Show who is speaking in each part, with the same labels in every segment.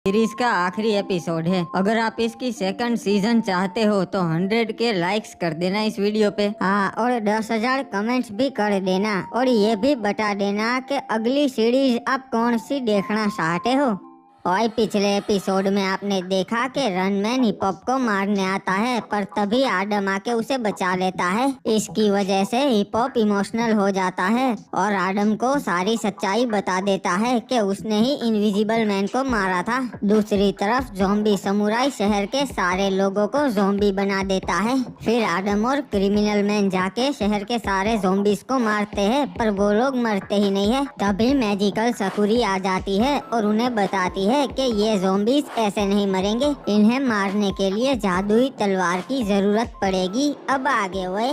Speaker 1: Series का आखिरी episode है। अगर आप इसकी सेकंड सीजन चाहते हो तो 100 के लाइक्स कर देना इस वीडियो पे।
Speaker 2: हाँ, और 10,000 कमेंट्स भी कर देना और ये भी बता देना कि अगली सीरीज आप कौन सी देखना चाहते हो। और पिछले एपिसोड में आपने देखा कि रनमैन हिप हॉप को मारने आता है, पर तभी आडम आके उसे बचा लेता है। इसकी वजह से हिप हॉप इमोशनल हो जाता है और आडम को सारी सच्चाई बता देता है कि उसने ही इनविजिबल मैन को मारा था। दूसरी तरफ ज़ॉम्बी समुराई शहर के सारे लोगों को ज़ॉम्बी बना देता है। फिर आडम और क्रिमिनल मैन जाके शहर के सारे ज़ॉम्बीज को मारते हैं, पर वो लोग मरते ही नहीं है। तभी मैजिकल सकूरी आ जाती है और उन्हें बताती है कि ये ज़ॉम्बीज ऐसे नहीं मरेंगे, इन्हें मारने के लिए जादुई तलवार की जरूरत पड़ेगी। अब आगे हुए।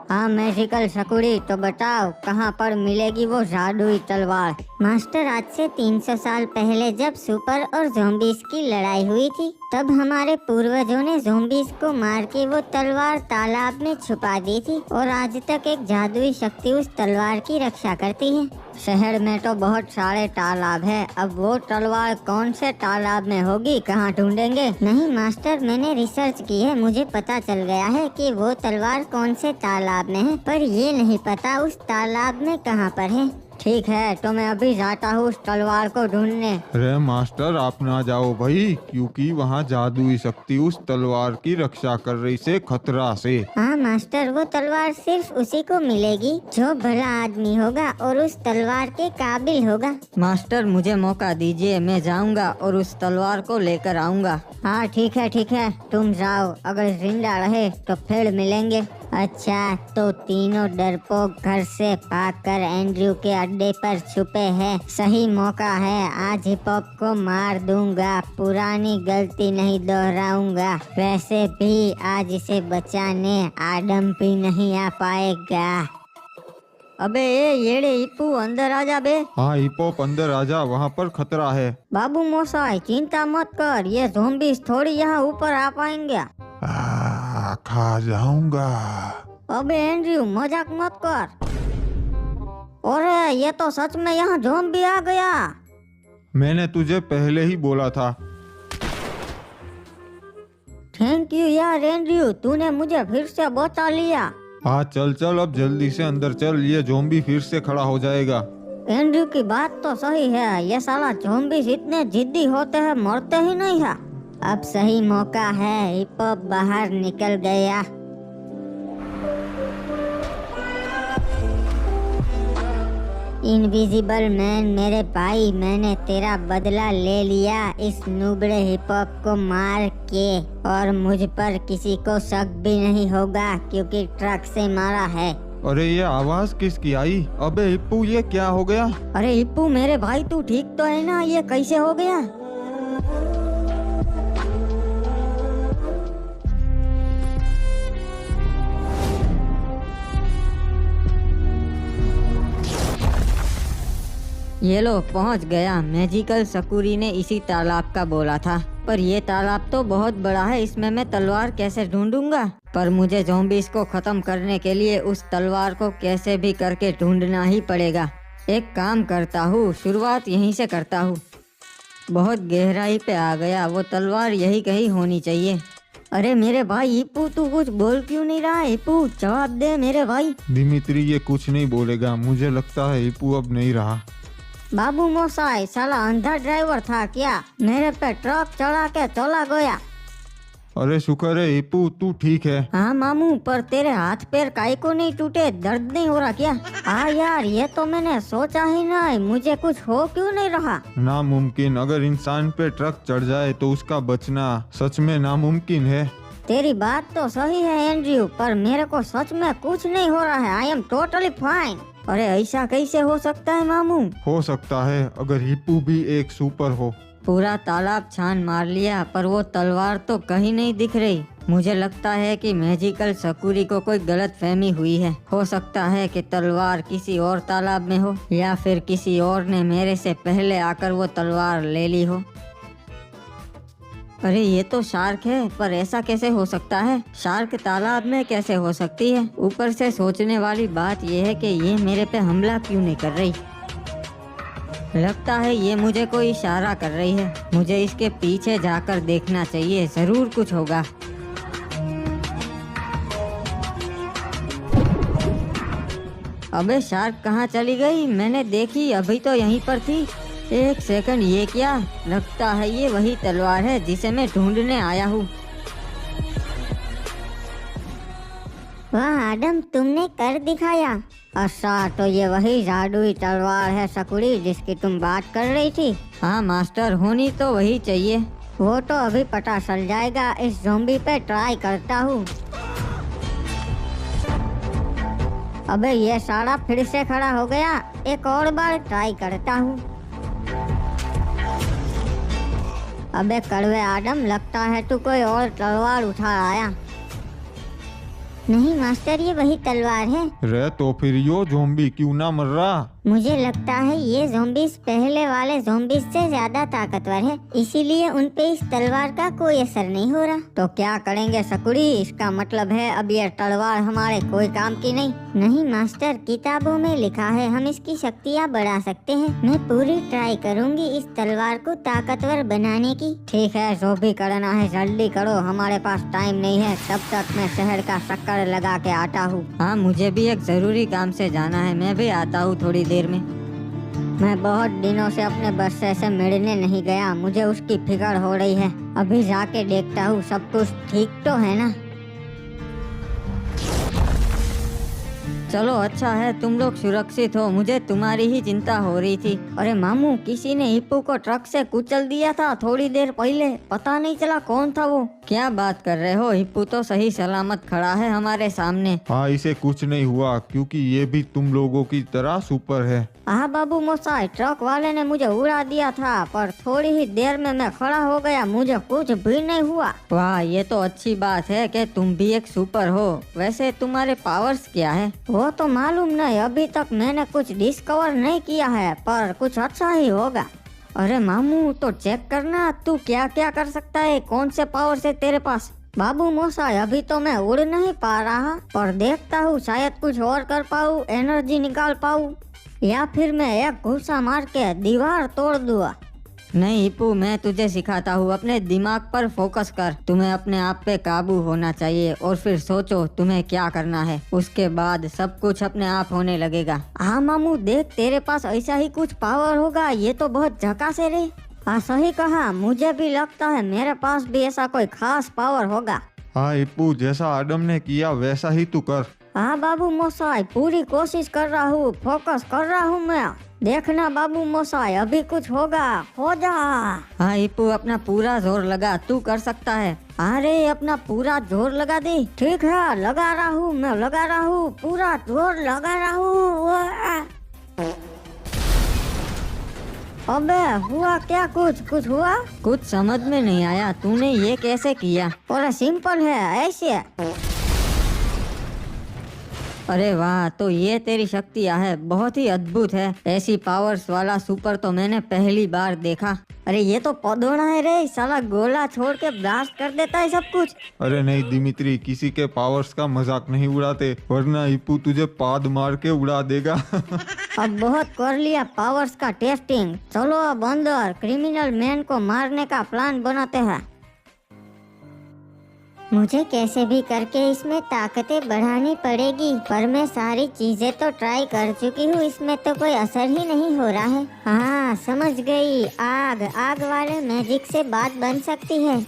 Speaker 2: हाँ मैजिकल सकूरी, तो बताओ कहाँ पर मिलेगी वो जादुई तलवार। मास्टर, आज से 300 साल पहले जब सुपर और ज़ॉम्बीज की लड़ाई हुई थी, तब हमारे पूर्वजों ने ज़ॉम्बीज को मार के वो तलवार तालाब में छुपा दी थी और आज तक एक जादुई शक्ति उस तलवार की रक्षा करती है। शहर में तो बहुत सारे तालाब है, अब वो तलवार कौन से तालाब में होगी, कहाँ ढूंढेंगे? नहीं मास्टर, मैंने रिसर्च की है, मुझे पता चल गया है कि वो तलवार कौन से तालाब में है, पर ये नहीं पता उस तालाब में कहाँ पर है। ठीक है, तो मैं अभी जाता हूँ उस तलवार को ढूंढने।
Speaker 3: अरे मास्टर, आप ना जाओ भाई, क्योंकि वहाँ जादुई शक्ति उस तलवार की रक्षा कर रही से खतरा से।
Speaker 2: हाँ मास्टर, वो तलवार सिर्फ उसी को मिलेगी जो भला आदमी होगा और उस तलवार के काबिल होगा।
Speaker 1: मास्टर मुझे मौका दीजिए, मैं जाऊंगा और उस तलवार को लेकर आऊंगा।
Speaker 2: हाँ ठीक है, तुम जाओ, अगर जिंदा रहे तो फिर मिलेंगे। अच्छा, तो तीनों डरपोक घर से भागकर एंड्रयू के अड्डे पर छुपे हैं। सही मौका है, आज हिप हॉप को मार दूंगा, पुरानी गलती नहीं दोहराऊंगा। वैसे भी आज इसे बचाने आडम भी नहीं आ पाएगा।
Speaker 1: अबे येड़े हिप्पू, अंदर आजा बे।
Speaker 3: हाँ हिप हॉप, अंदर आजा, वहाँ पर खतरा है।
Speaker 1: बाबू मोसाई, चिंता मत कर, ये ज़ॉम्बीज थोड़ी यहाँ ऊपर आ पाएंगे।
Speaker 3: खा जाऊंगा।
Speaker 1: अबे एंड्रयू, मजाक मत कर। अरे ये तो सच में यहाँ ज़ॉम्बी आ गया।
Speaker 3: मैंने तुझे पहले ही बोला था।
Speaker 1: थैंक यू यार एंड्रयू, तूने मुझे फिर से बचा लिया।
Speaker 3: हाँ चल चल, अब जल्दी से अंदर चल, ये ज़ॉम्बी फिर से खड़ा हो जाएगा।
Speaker 1: एंड्रयू की बात तो सही है, ये साला ज़ॉम्बीज इतने जिद्दी होते हैं, मरते ही नहीं है।
Speaker 2: अब सही मौका है, हिप हॉप बाहर निकल गया। इनविजिबल मैन मेरे भाई, मैंने तेरा बदला ले लिया इस नूबड़े हिप हॉप को मार के, और मुझ पर किसी को शक भी नहीं होगा क्योंकि ट्रक से मारा है।
Speaker 3: अरे ये आवाज किसकी आई? अबे हिप्पू, ये क्या हो गया?
Speaker 1: अरे हिप्पू मेरे भाई, तू ठीक तो है ना? ये कैसे हो गया? ये लो पहुंच गया। मैजिकल सकूरी ने इसी तालाब का बोला था, पर ये तालाब तो बहुत बड़ा है, इसमें मैं तलवार कैसे ढूंढूंगा? पर मुझे ज़ॉम्बीज को खत्म करने के लिए उस तलवार को कैसे भी करके ढूंढना ही पड़ेगा। एक काम करता हूँ, शुरुआत यहीं से करता हूँ। बहुत गहराई पे आ गया, वो तलवार यही कहीं होनी चाहिए। अरे मेरे भाई हिप्पू, तू कुछ बोल क्यों नहीं रहा? हिप्पू जवाब दे मेरे भाई।
Speaker 3: दिमित्री ये कुछ नहीं बोलेगा, मुझे लगता है हिप्पू अब नहीं रहा।
Speaker 1: बाबू मोसाई साला अंधा ड्राइवर था क्या? मेरे पे ट्रक चढ़ा के चला गया।
Speaker 3: अरे शुक्र है हिप्पू, तू ठीक है।
Speaker 1: हाँ मामू, पर तेरे हाथ पैर काहे को नहीं टूटे? दर्द नहीं हो रहा क्या? हाँ यार, ये तो मैंने सोचा ही नहीं, मुझे कुछ हो क्यों नहीं रहा?
Speaker 3: नामुमकिन, अगर इंसान पे ट्रक चढ़ जाए तो उसका बचना सच में नामुमकिन है।
Speaker 1: तेरी बात तो सही है एंड्रयू, पर मेरे को सच में कुछ नहीं हो रहा है। I am totally fine. अरे ऐसा कैसे हो सकता है मामू?
Speaker 3: हो सकता है अगर हिप्पू भी एक सुपर हो।
Speaker 1: पूरा तालाब छान मार लिया, पर वो तलवार तो कहीं नहीं दिख रही। मुझे लगता है कि मैजिकल सकूरी को कोई गलत फहमी हुई है। हो सकता है कि तलवार किसी और तालाब में हो, या फिर किसी और ने मेरे से पहले आकर वो तलवार ले ली हो। अरे ये तो शार्क है, पर ऐसा कैसे हो सकता है? शार्क तालाब में कैसे हो सकती है? ऊपर से सोचने वाली बात यह है कि ये मेरे पे हमला क्यों नहीं कर रही। लगता है ये मुझे कोई इशारा कर रही है। मुझे इसके पीछे जाकर देखना चाहिए, जरूर कुछ होगा। अबे शार्क कहाँ चली गई? मैंने देखी अभी तो यहीं पर थी। एक सेकंड, ये क्या? लगता है ये वही तलवार है जिसे मैं ढूंढने आया हूँ।
Speaker 2: वाह आदम, तुमने कर दिखाया। अच्छा, तो ये वही जादुई तलवार है सकुरी जिसकी तुम बात कर रही थी?
Speaker 1: हाँ मास्टर, होनी तो वही चाहिए।
Speaker 2: वो तो अभी पता चल जाएगा। इस ज़ॉम्बी पे ट्राई करता हूँ। अबे ये सारा फिर से खड़ा हो गया। एक और बार ट्राई करता हूँ। अबे कड़वे आदम, लगता है तू कोई और तलवार उठा आया। नहीं मास्टर, ये वही तलवार है।
Speaker 3: रे तो फिर यो ज़ॉम्बी क्यों ना मर रहा?
Speaker 2: मुझे लगता है ये ज़ॉम्बीज़ पहले वाले ज़ॉम्बीज़ से ज्यादा ताकतवर है, इसीलिए उन पे इस तलवार का कोई असर नहीं हो रहा। तो क्या करेंगे सकुड़ी? इसका मतलब है अब ये तलवार हमारे कोई काम की नहीं? नहीं मास्टर, किताबों में लिखा है हम इसकी शक्तियाँ बढ़ा सकते हैं। मैं पूरी ट्राई करूँगी इस तलवार को ताकतवर बनाने की। ठीक है, जो भी करना है जल्दी करो, हमारे पास टाइम नहीं है। तब तक मैं शहर का चक्कर लगा के आता हूँ।
Speaker 1: हाँ, मुझे भी एक जरूरी काम से जाना है, मैं भी आता हूँ थोड़ी देर में।
Speaker 2: मैं बहुत दिनों से अपने बच्चे से मिलने नहीं गया, मुझे उसकी फिक्र हो रही है। अभी जाके देखता हूँ सब कुछ ठीक तो है ना।
Speaker 1: चलो अच्छा है तुम लोग सुरक्षित हो, मुझे तुम्हारी ही चिंता हो रही थी। अरे मामू, किसी ने हिप्पू को ट्रक से कुचल दिया था थोड़ी देर पहले, पता नहीं चला कौन था वो। क्या बात कर रहे हो? हिप्पू तो सही सलामत खड़ा है हमारे सामने।
Speaker 3: हाँ, इसे कुछ नहीं हुआ क्योंकि ये भी तुम लोगों की तरह सुपर है।
Speaker 2: हाँ बाबू मोसाई, ट्रक वाले ने मुझे उड़ा दिया था, पर थोड़ी ही देर में मैं खड़ा हो गया, मुझे कुछ भी नहीं हुआ।
Speaker 1: वाह, ये तो अच्छी बात है कि तुम भी एक सुपर हो। वैसे तुम्हारे पावर्स क्या है?
Speaker 2: वो तो मालूम नहीं, अभी तक मैंने कुछ डिस्कवर नहीं किया है, पर कुछ अच्छा ही होगा।
Speaker 1: अरे मामू, तो चेक करना तू क्या क्या कर सकता है, कौन से पावर है तेरे पास।
Speaker 2: बाबू मोसाई, अभी तो मैं उड़ नहीं पा रहा, पर देखता हूँ शायद कुछ और कर पाऊँ, एनर्जी निकाल पाऊँ, या फिर मैं एक घुसा मार के दीवार तोड़ दूंगा।
Speaker 1: नहीं हिप्पू, मैं तुझे सिखाता हूँ, अपने दिमाग पर फोकस कर। तुम्हें अपने आप पे काबू होना चाहिए और फिर सोचो तुम्हें क्या करना है, उसके बाद सब कुछ अपने आप होने लगेगा।
Speaker 2: हाँ मामू, देख तेरे पास ऐसा ही कुछ पावर होगा, ये तो बहुत झकास है रे। हाँ सही कहा, मुझे भी लगता है मेरे पास भी ऐसा कोई खास पावर होगा।
Speaker 3: हाँ हिप्पू, जैसा आदम ने किया वैसा ही तू कर।
Speaker 2: हाँ बाबू मोसाई, पूरी कोशिश कर रहा हूँ, फोकस कर रहा हूँ मैं। देखना बाबू मोसाई, अभी कुछ होगा, हो जा।
Speaker 1: हाँ हिप्पू, अपना पूरा जोर लगा, तू कर सकता है।
Speaker 2: अरे अपना पूरा जोर लगा दे। ठीक है, लगा रहा हूँ, मैं लगा रहा हूँ, पूरा जोर लगा रहा हूँ। अबे हुआ क्या? कुछ हुआ?
Speaker 1: कुछ समझ में नहीं आया, तूने ये कैसे किया?
Speaker 2: और सिंपल है, ऐसे।
Speaker 1: अरे वाह, तो ये तेरी शक्तियाँ है, बहुत ही अद्भुत है। ऐसी पावर्स वाला सुपर तो मैंने पहली बार देखा।
Speaker 2: अरे ये तो पौधोड़ा है रे, साला गोला छोड़ के ब्लास्ट कर देता है सब कुछ।
Speaker 3: अरे नहीं दिमित्री, किसी के पावर्स का मजाक नहीं उड़ाते, वरना हिप्पू तुझे पाद मार के उड़ा देगा।
Speaker 2: अब बहुत कर लिया पावर्स का टेस्टिंग, चलो अब अंदर क्रिमिनल मैन को मारने का प्लान बनाते हैं। मुझे कैसे भी करके इसमें ताकतें बढ़ानी पड़ेगी, पर मैं सारी चीजें तो ट्राई कर चुकी हूँ, इसमें तो कोई असर ही नहीं हो रहा है। हाँ समझ गई, आग वाले मैजिक से बात बन सकती है।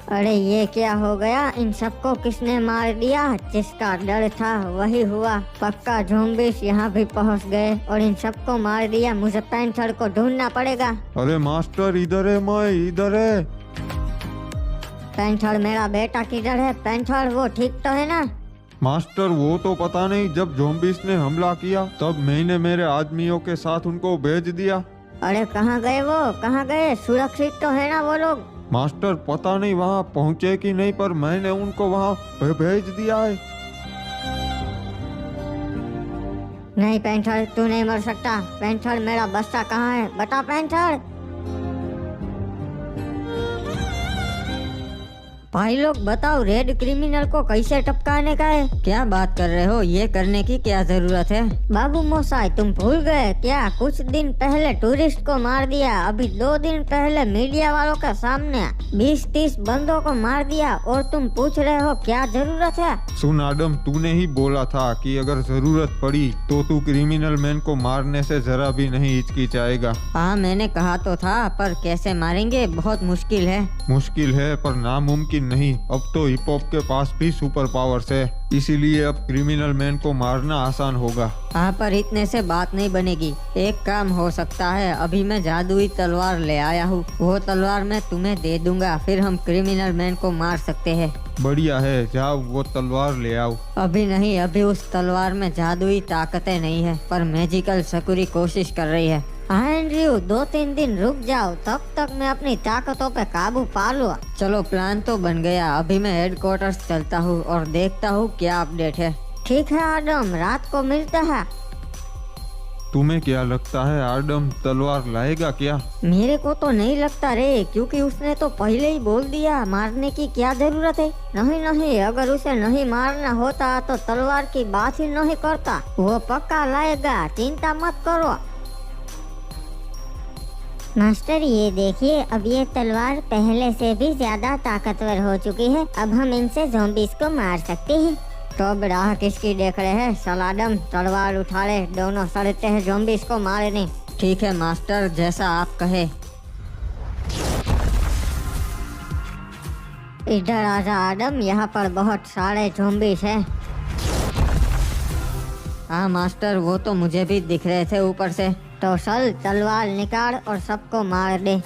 Speaker 2: अरे ये क्या हो गया? इन सबको किसने मार दिया? जिसका डर था वही हुआ, पक्का ज़ॉम्बीज़ यहाँ भी पहुँच गए और इन सबको मार दिया। मुझे पैंथर को ढूंढना पड़ेगा।
Speaker 3: अरे मास्टर इधर है, मैं इधर है।
Speaker 2: पैंथर मेरा बेटा किधर है? पैंथर वो ठीक तो है ना?
Speaker 3: मास्टर वो तो पता नहीं, जब ज़ॉम्बीज़ ने हमला किया तब मैंने मेरे आदमियों के साथ उनको भेज दिया।
Speaker 2: अरे कहाँ गए वो, कहाँ गए? सुरक्षित तो है ना वो लोग?
Speaker 3: मास्टर पता नहीं वहाँ पहुँचे कि नहीं, पर मैंने उनको वहाँ भेज दिया है।
Speaker 2: नहीं पैंथर, तू नहीं मर सकता। पैंथर मेरा बच्चा कहाँ है? बता पैंथर। भाई लोग बताओ, रेड क्रिमिनल को कैसे टपकाने का है?
Speaker 1: क्या बात कर रहे हो? ये करने की क्या जरूरत है?
Speaker 2: बाबू मोसाई, तुम भूल गए क्या? कुछ दिन पहले टूरिस्ट को मार दिया, अभी 2 दिन पहले मीडिया वालों के सामने 20-30 बंदों को मार दिया, और तुम पूछ रहे हो क्या जरूरत है?
Speaker 3: सुन आदम, तूने ही बोला था कि अगर जरूरत पड़ी तो तू क्रिमिनल मैन को मारने से जरा भी नहीं हिचकिचाएगा।
Speaker 1: हाँ, मैंने कहा तो था, पर कैसे मारेंगे? बहुत मुश्किल है।
Speaker 3: मुश्किल है पर नामुमकिन नहीं। अब तो हिप हॉप के पास भी सुपर पावर्स है, इसीलिए अब क्रिमिनल मैन को मारना आसान होगा।
Speaker 1: हाँ, पर इतने से बात नहीं बनेगी। एक काम हो सकता है, अभी मैं जादुई तलवार ले आया हूँ, वो तलवार मैं तुम्हें दे दूंगा, फिर हम क्रिमिनल मैन को मार सकते हैं।
Speaker 3: बढ़िया है, जाओ वो तलवार ले आओ।
Speaker 1: अभी नहीं, अभी उस तलवार में जादुई ताकतें नहीं है, पर मैजिकल सकुरी कोशिश कर रही है।
Speaker 2: हाँ एंड्रयू, 2-3 दिन रुक जाओ, तब तक मैं अपनी ताकतों पे काबू पा लूँ।
Speaker 1: चलो, प्लान तो बन गया। अभी मैं हेडक्वार्टर्स चलता हूँ और देखता हूँ क्या अपडेट है।
Speaker 2: ठीक है आदम, रात को मिलता है।
Speaker 3: तुम्हें क्या लगता है आदम तलवार लाएगा क्या?
Speaker 2: मेरे को तो नहीं लगता रे, क्योंकि उसने तो पहले ही बोल दिया मारने की क्या जरूरत है। नहीं, अगर उसे नहीं मारना होता तो तलवार की बात ही नहीं करता। वो पक्का लाएगा, चिंता मत करो। मास्टर ये देखिए, अब ये तलवार पहले से भी ज्यादा ताकतवर हो चुकी है। अब हम इनसे ज़ॉम्बीज़ को मार सकते हैं।
Speaker 1: तो राह किसकी देख रहे हैं? सलाडम, तलवार उठा ले, दोनों सड़ते हैं ज़ॉम्बीज़ को मारने। ठीक है मास्टर, जैसा आप कहे।
Speaker 2: इधर आजा आदम, यहाँ पर बहुत सारे ज़ॉम्बीज़ हैं।
Speaker 1: हाँ मास्टर, वो तो मुझे भी दिख रहे थे ऊपर से।
Speaker 2: तो चल, तलवार निकाल और सबको मार दे।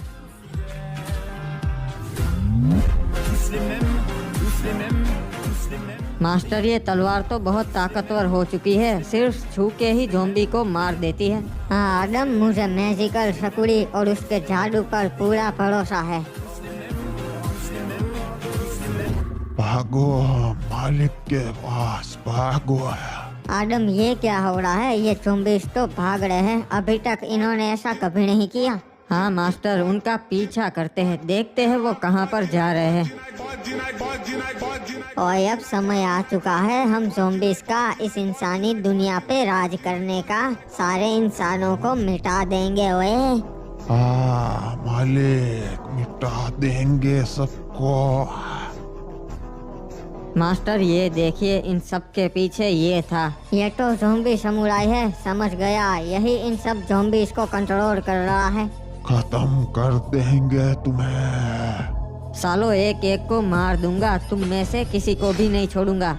Speaker 1: मास्टर, ये तलवार तो बहुत ताकतवर हो चुकी है, सिर्फ छू के ही ज़ॉम्बी को मार देती है।
Speaker 2: हाँ आदम, मुझे मैजिकल सकुरी और उसके जादू पर पूरा भरोसा है।
Speaker 3: भागो मालिक के पास, भागो।
Speaker 2: आदम, ये क्या हो रहा है? ये ज़ॉम्बीज़ तो भाग रहे हैं, अभी तक इन्होंने ऐसा कभी नहीं किया।
Speaker 1: हाँ मास्टर, उनका पीछा करते हैं, देखते हैं वो कहाँ पर जा रहे हैं।
Speaker 2: और अब समय आ चुका है हम ज़ॉम्बीज़ का इस इंसानी दुनिया पे राज करने का। सारे इंसानों को मिटा देंगे ओए।
Speaker 3: हाँ मालिक, मिटा देंगे सबको।
Speaker 1: मास्टर ये देखिए, इन सब के पीछे ये था।
Speaker 2: ये तो ज़ॉम्बी समुराई है, समझ गया। यही इन सब ज़ॉम्बीज़ को कंट्रोल कर रहा है।
Speaker 3: खत्म कर देंगे तुम्हें।
Speaker 1: सालों, एक एक को मार दूंगा, तुम में से किसी को भी नहीं छोड़ूंगा।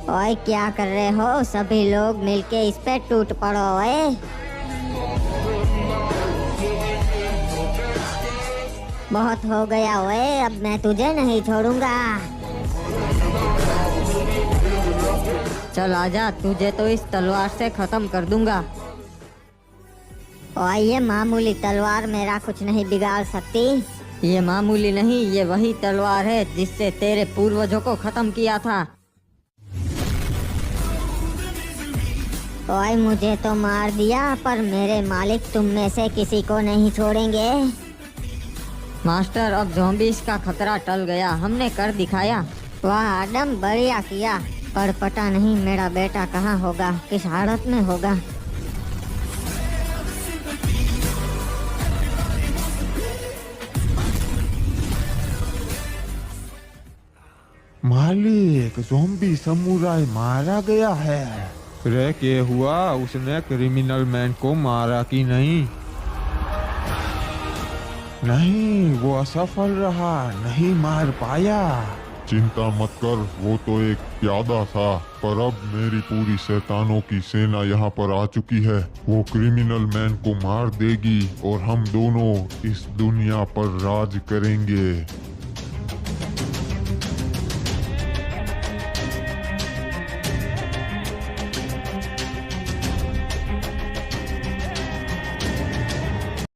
Speaker 2: ओए क्या कर रहे हो? सभी लोग मिलके इस पे टूट पड़ो ओए। बहुत हो गया ओए, अब मैं तुझे नहीं छोड़ूंगा।
Speaker 1: चल आजा, तुझे तो इस तलवार से खत्म कर दूंगा।
Speaker 2: और ये मामूली तलवार मेरा कुछ नहीं बिगाड़ सकती।
Speaker 1: ये मामूली नहीं, ये वही तलवार है जिससे तेरे पूर्वजों को खत्म किया था।
Speaker 2: ओए, मुझे तो मार दिया, पर मेरे मालिक तुम में से किसी को नहीं छोड़ेंगे।
Speaker 1: मास्टर, अब ज़ॉम्बीज़ का खतरा टल गया, हमने कर दिखाया।
Speaker 2: वाह आदम, बढ़िया किया। पर पता नहीं मेरा बेटा कहाँ होगा, किस हालत में होगा।
Speaker 3: मालिक, ज़ॉम्बी समुराई मारा गया है। रे क्या हुआ? उसने क्रिमिनल मैन को मारा कि नहीं? नहीं, वो असफल रहा, नहीं मार पाया।
Speaker 4: चिंता मत कर, वो तो एक प्यादा था, पर अब मेरी पूरी शैतानों की सेना यहाँ पर आ चुकी है। वो क्रिमिनल मैन को मार देगी और हम दोनों इस दुनिया पर राज करेंगे।